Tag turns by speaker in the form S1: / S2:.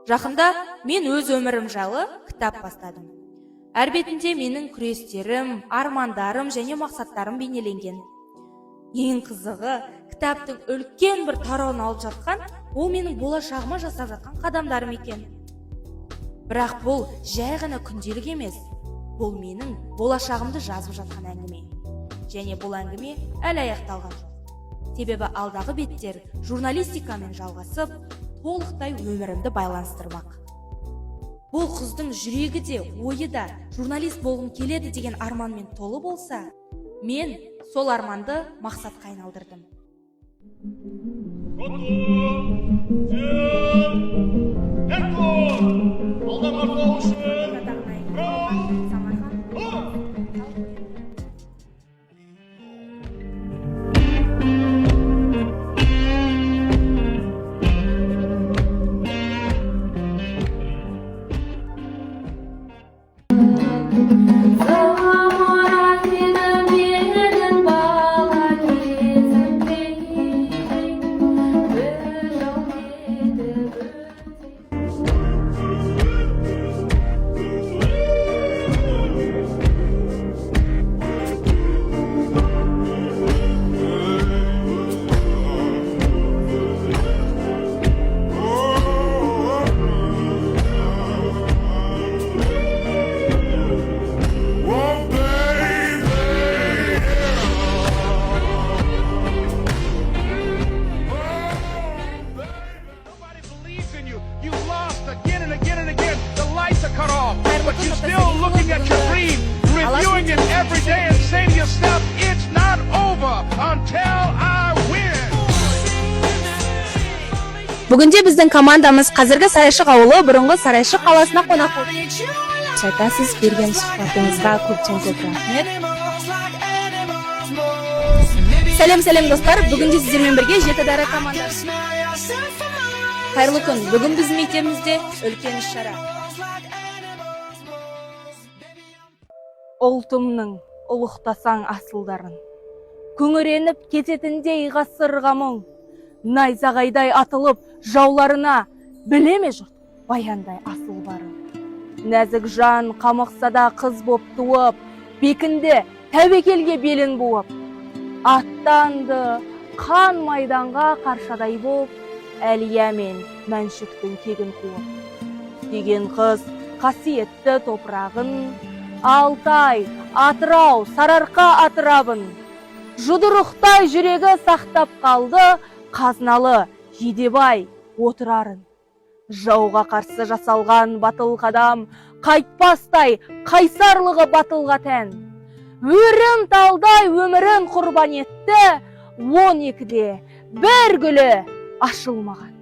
S1: Жақында мен өз өмірім жайлы кітап бастадым. Әр бетінде менің күрестерім, армандарым және мақсаттарым бейнеленген. Ең қызығы, кітаптың үлкен бір тарауын алып жатқан, ол менің болашағыма жасап жатқан қадамдарым екен. Бірақ бұл жай ғана күнделік емес. Бұл менің болашағымды жазып жатқан әңгіме. Және бұл әңгіме әлі аяқталған жоқ. Себебі алдағы беттер журналистикамен жалғасып, толықтай өмірімді байланыстырмақ. Бұл қыздың жүрегі де, ойы да журналист болғым келеді деген арманмен толы болса, мен сол арманды мақсатқа айналдырдым.
S2: But you're still looking at your dream, reviewing it every day and saying to yourself, it's not over until I win.
S1: Бүгінде біздің командамыз қазіргі Сарайшық ауылы бұрынғы Сарайшық қаласына қонақ болды. Айтасыз, берген сұхбатыңызға көп рахмет. Сәлем достар, бүгінде сіздермен бірге Жетідара командасы. Қайырлы күн, бүгін біздің мектебімізде үлкен іс-шара. Ұлтымның ұлықтасаң асылдарын, күңіреніп кететіндей ғасырға мұң, найзағайдай атылып жауларына, білеме жұрт баяндай асыл барын. Нәзік жан қамықсада қыз боп туып, бекінді тәуекелге белін буып, аттанды қан майданға қаршадай боп, Әлия мен Мәншүктің кегін қуып. Деген қыз қасиетті топырағын, Алтай, Атырау, Сарыарқа атырабын. Жұдырықтай жүрегі сақтап қалды, қазналы Жидебай отырарын. Жауға қарсы жасалған батыл қадам, қайтпастай қайсарлығы батылға тән. Өрім талдай өмірін құрбан етті, 12-де бір гүлі ашылмаған.